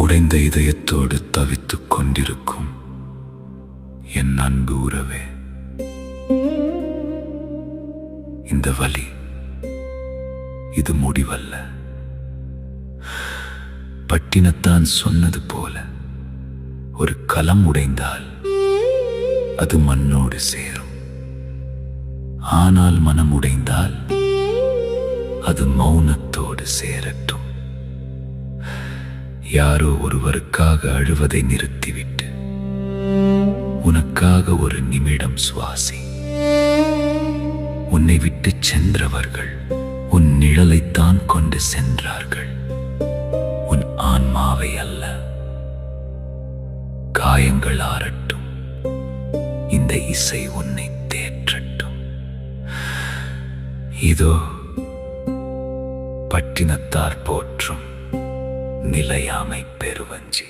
உடைந்த இதயத்தோடு தவித்துக் கொண்டிருக்கும் என் அன்பு உறவே, இந்த வலி இது முடிவல்ல. பட்டினத்தான் சொன்னது போல, ஒரு கலம் உடைந்தால் அது மண்ணோடு சேரும். ஆனால் மனம் உடைந்தால் அது மௌனத்தோடு சேரட்டும். யாரோ ஒருவருக்காக அழுவதை நிறுத்திவிட்டு உனக்காக ஒரு நிமிடம் சுவாசி. உன்னை விட்டு சென்றவர்கள் உன் நிழலைத்தான் கொண்டு சென்றார்கள், உன் ஆன்மாவை அல்ல. காயங்கள் ஆறட்டும், இந்த இசை உன்னை தேற்றட்டும். இதோ பட்டினத்தார் போற்றும் நிலையாமை பெருவஞ்சி.